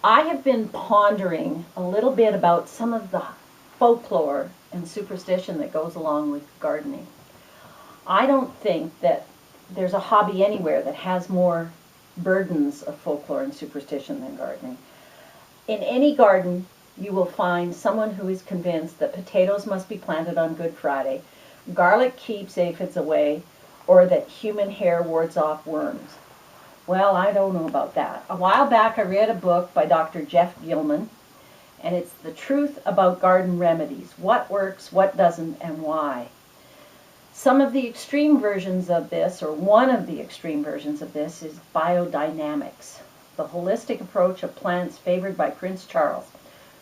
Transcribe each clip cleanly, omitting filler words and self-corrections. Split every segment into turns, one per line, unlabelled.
I have been pondering a little bit about some of the folklore and superstition that goes along with gardening. I don't think that there's a hobby anywhere that has more burdens of folklore and superstition than gardening. In any garden, you will find someone who is convinced that potatoes must be planted on Good Friday, garlic keeps aphids away, or that human hair wards off worms. Well, I don't know about that. A while back I read a book by Dr. Jeff Gilman, and it's The Truth About Garden Remedies. What works, what doesn't, and why. Some of the extreme versions of this, or one of the extreme versions of this, is biodynamics, the holistic approach of plants favored by Prince Charles,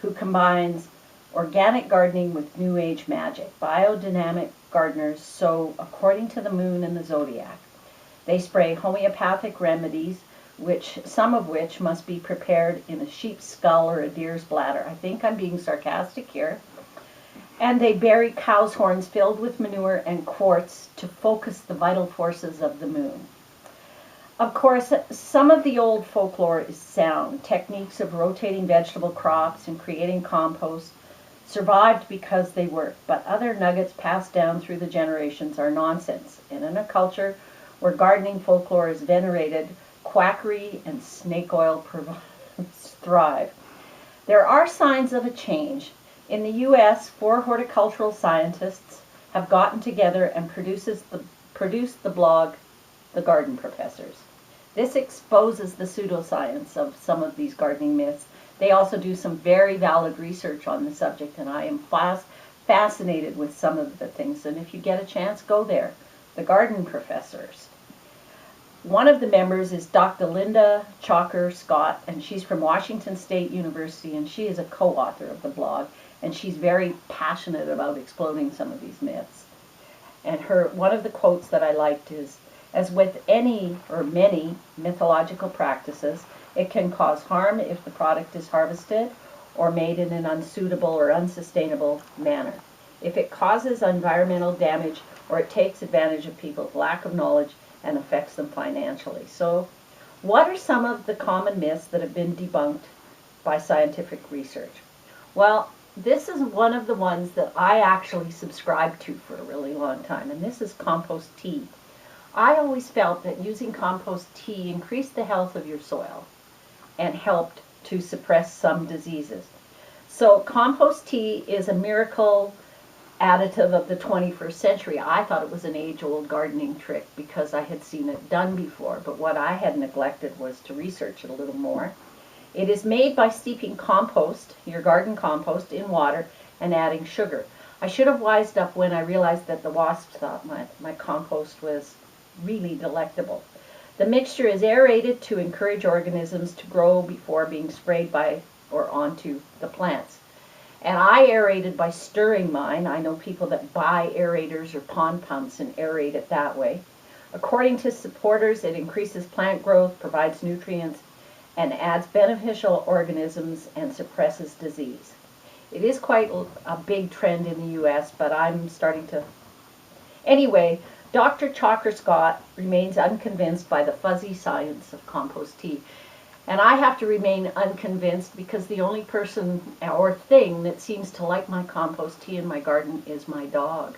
who combines organic gardening with New Age magic. Biodynamic gardeners sow according to the moon and the zodiac. They spray homeopathic remedies, some of which must be prepared in a sheep's skull or a deer's bladder. I think I'm being sarcastic here. And they bury cow's horns filled with manure and quartz to focus the vital forces of the moon. Of course, some of the old folklore is sound. Techniques of rotating vegetable crops and creating compost survived because they worked, but other nuggets passed down through the generations are nonsense. And in a culture where gardening folklore is venerated, quackery and snake oil thrive. There are signs of a change. In the U.S., 4 horticultural scientists have gotten together and produced the blog, The Garden Professors. This exposes the pseudoscience of some of these gardening myths. They also do some very valid research on the subject, and I am fascinated with some of the things. And if you get a chance, go there. The Garden Professors. One of the members is Dr. Linda Chalker Scott, and she's from Washington State University, and she is a co-author of the blog, and she's very passionate about exploding some of these myths. And one of the quotes that I liked is, "As with any or many mythological practices, it can cause harm if the product is harvested or made in an unsuitable or unsustainable manner. If it causes environmental damage or it takes advantage of people's lack of knowledge and affects them financially." So, what are some of the common myths that have been debunked by scientific research? Well, this is one of the ones that I actually subscribed to for a really long time, and this is compost tea. I always felt that using compost tea increased the health of your soil and helped to suppress some diseases. So compost tea is a miracle additive of the 21st century. I thought it was an age-old gardening trick because I had seen it done before, but what I had neglected was to research it a little more. It is made by steeping compost, your garden compost, in water and adding sugar. I should have wised up when I realized that the wasps thought my compost was really delectable. The mixture is aerated to encourage organisms to grow before being sprayed by or onto the plants. And I aerated by stirring mine. I know people that buy aerators or pond pumps and aerate it that way. According to supporters, it increases plant growth, provides nutrients, and adds beneficial organisms and suppresses disease. It is quite a big trend in the U.S., but I'm starting to... Anyway, Dr. Chalker Scott remains unconvinced by the fuzzy science of compost tea. And I have to remain unconvinced because the only person or thing that seems to like my compost tea in my garden is my dog.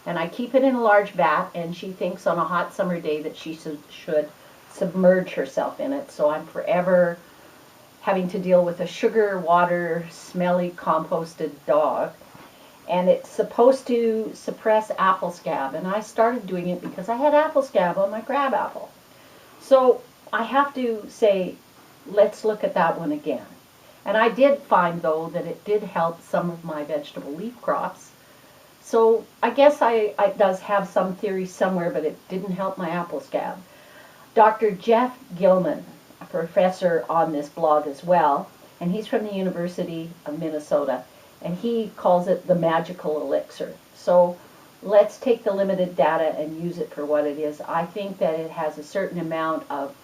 And I keep it in a large vat, and she thinks on a hot summer day that she should submerge herself in it. So I'm forever having to deal with a sugar, water, smelly, composted dog. And it's supposed to suppress apple scab. And I started doing it because I had apple scab on my crab apple. So I have to say, let's look at that one again. And I did find, though, that it did help some of my vegetable leaf crops. So I guess it does have some theory somewhere, but it didn't help my apple scab. Dr. Jeff Gilman, a professor on this blog as well, and he's from the University of Minnesota, and he calls it the magical elixir. So let's take the limited data and use it for what it is. I think that it has a certain amount of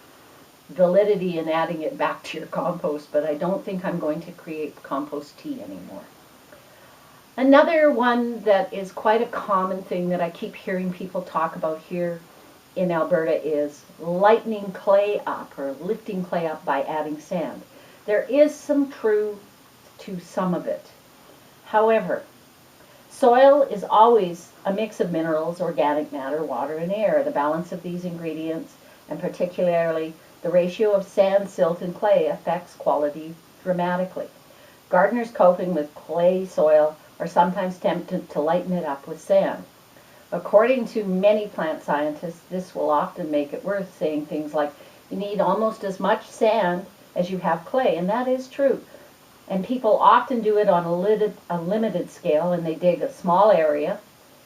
validity in adding it back to your compost, but I don't think I'm going to create compost tea anymore. Another one that is quite a common thing that I keep hearing people talk about here in Alberta is lightening clay up or lifting clay up by adding sand. There is some truth to some of it. However, soil is always a mix of minerals, organic matter, water, and air. The balance of these ingredients, and particularly the ratio of sand, silt, and clay, affects quality dramatically. Gardeners coping with clay soil are sometimes tempted to lighten it up with sand. According to many plant scientists, this will often make it worse, saying things like, you need almost as much sand as you have clay, and that is true. And people often do it on a limited scale, and they dig a small area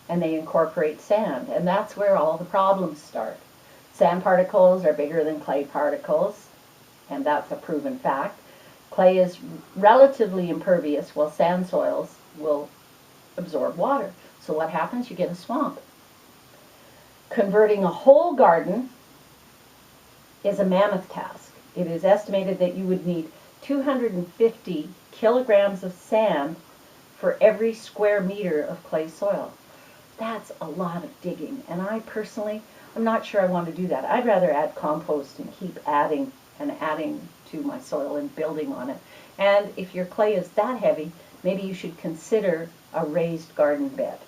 and they incorporate sand, and that's where all the problems start. Sand particles are bigger than clay particles, and that's a proven fact. Clay is relatively impervious, while sand soils will absorb water. So what happens? You get a swamp. Converting a whole garden is a mammoth task. It is estimated that you would need 250 kilograms of sand for every square meter of clay soil. That's a lot of digging, and I personally, I'm not sure I want to do that. I'd rather add compost and keep adding and adding to my soil and building on it. And if your clay is that heavy, maybe you should consider a raised garden bed.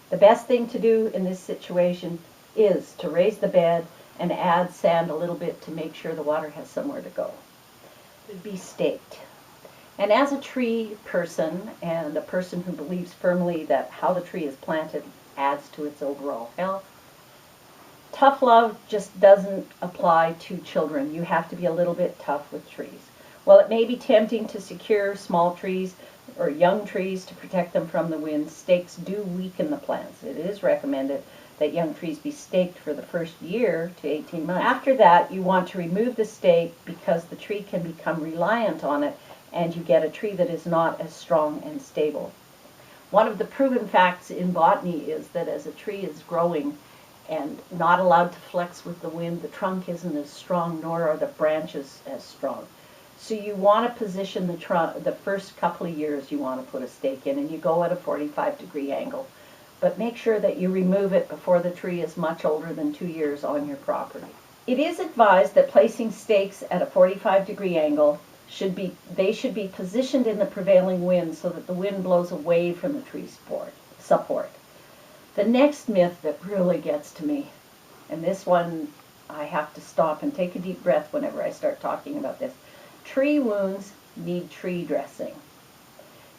The best thing to do in this situation is to raise the bed and add sand a little bit to make sure the water has somewhere to go. It would be staked. And as a tree person and a person who believes firmly that how the tree is planted adds to its overall health, tough love just doesn't apply to children. You have to be a little bit tough with trees. While it may be tempting to secure small trees or young trees to protect them from the wind, stakes do weaken the plants. It is recommended that young trees be staked for the first year to 18 months. After that, you want to remove the stake because the tree can become reliant on it, and you get a tree that is not as strong and stable. One of the proven facts in botany is that as a tree is growing and not allowed to flex with the wind, the trunk isn't as strong, nor are the branches as strong. So you want to position the trunk, the first couple of years you want to put a stake in, and you go at a 45-degree angle. But make sure that you remove it before the tree is much older than 2 years on your property. It is advised that placing stakes at a 45-degree angle should be positioned in the prevailing wind so that the wind blows away from the tree support. The next myth that really gets to me, and this one I have to stop and take a deep breath whenever I start talking about this. Tree wounds need tree dressing.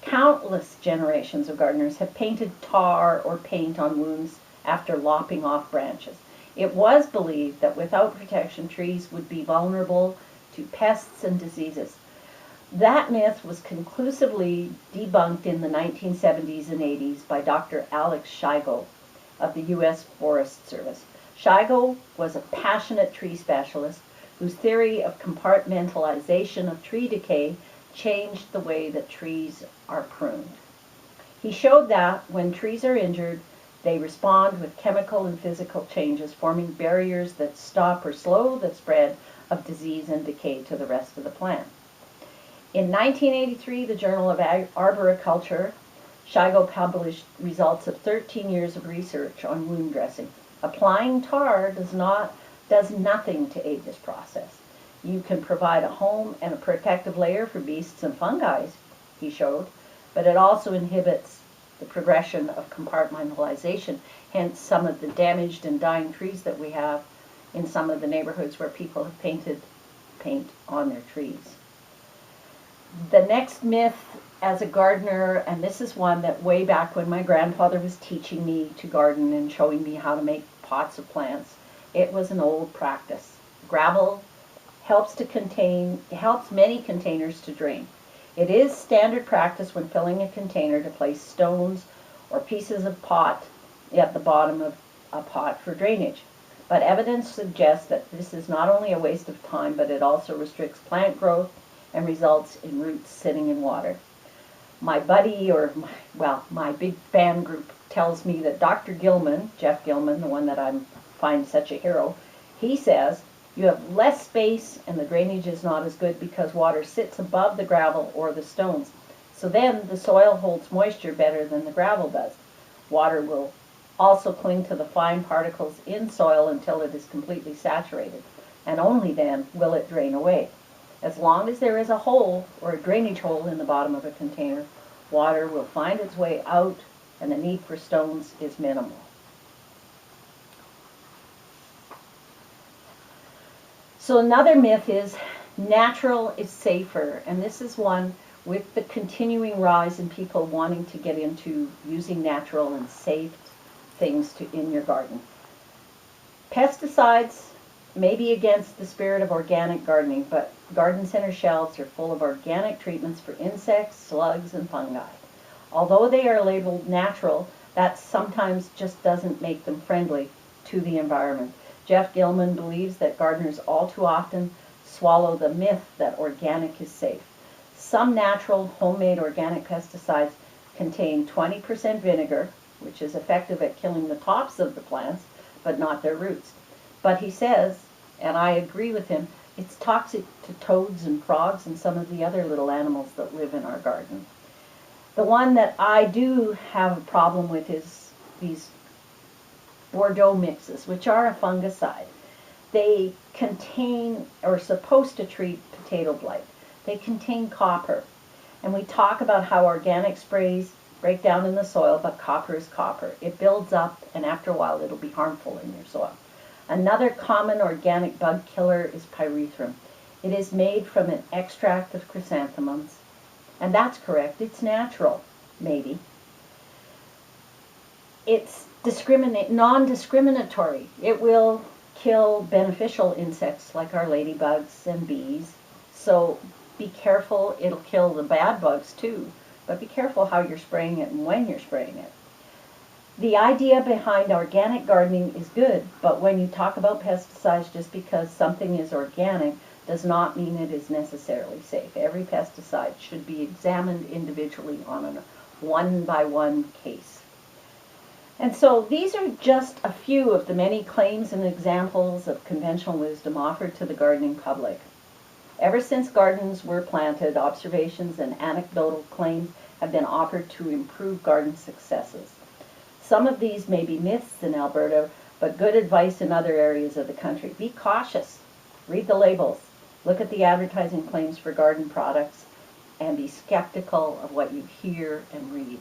Countless generations of gardeners have painted tar or paint on wounds after lopping off branches. It was believed that without protection, trees would be vulnerable to pests and diseases. That myth was conclusively debunked in the 1970s and 80s by Dr. Alex Scheigo of the U.S. Forest Service. Scheigo was a passionate tree specialist whose theory of compartmentalization of tree decay changed the way that trees are pruned. He showed that when trees are injured, they respond with chemical and physical changes, forming barriers that stop or slow the spread of disease and decay to the rest of the plant. In 1983, the Journal of Arboriculture, Scheigo published results of 13 years of research on wound dressing. Applying tar does nothing to aid this process. You can provide a home and a protective layer for beasts and fungi, he showed, but it also inhibits the progression of compartmentalization, hence some of the damaged and dying trees that we have in some of the neighborhoods where people have painted paint on their trees. The next myth as a gardener, and this is one that way back when my grandfather was teaching me to garden and showing me how to make pots of plants, it was an old practice. Gravel helps many containers to drain. It is standard practice when filling a container to place stones or pieces of pot at the bottom of a pot for drainage. But evidence suggests that this is not only a waste of time, but it also restricts plant growth and results in roots sitting in water. My buddy, my big fan group tells me that Dr. Gilman, Jeff Gilman, the one that I find such a hero, he says you have less space and the drainage is not as good because water sits above the gravel or the stones. So then the soil holds moisture better than the gravel does. Water will also cling to the fine particles in soil until it is completely saturated, and only then will it drain away. As long as there is a hole or a drainage hole in the bottom of a container, water will find its way out and the need for stones is minimal. So another myth is natural is safer, and this is one with the continuing rise in people wanting to get into using natural and safe things in your garden. Pesticides may be against the spirit of organic gardening, but garden center shelves are full of organic treatments for insects, slugs, and fungi. Although they are labeled natural, that sometimes just doesn't make them friendly to the environment. Jeff Gilman believes that gardeners all too often swallow the myth that organic is safe. Some natural homemade organic pesticides contain 20% vinegar, which is effective at killing the tops of the plants, but not their roots. But he says, and I agree with him, it's toxic to toads and frogs and some of the other little animals that live in our garden. The one that I do have a problem with is these Bordeaux mixes, which are a fungicide. They contain, or are supposed to treat potato blight. They contain copper. And we talk about how organic sprays break down in the soil, but copper is copper. It builds up, and after a while it'll be harmful in your soil. Another common organic bug killer is pyrethrum. It is made from an extract of chrysanthemums. And that's correct. It's natural, maybe. It's non-discriminatory. It will kill beneficial insects like our ladybugs and bees. So be careful. It'll kill the bad bugs too. But be careful how you're spraying it and when you're spraying it. The idea behind organic gardening is good, but when you talk about pesticides, just because something is organic does not mean it is necessarily safe. Every pesticide should be examined individually on a one-by-one case. And so these are just a few of the many claims and examples of conventional wisdom offered to the gardening public. Ever since gardens were planted, observations and anecdotal claims have been offered to improve garden successes. Some of these may be myths in Alberta, but good advice in other areas of the country. Be cautious. Read the labels. Look at the advertising claims for garden products, and be skeptical of what you hear and read.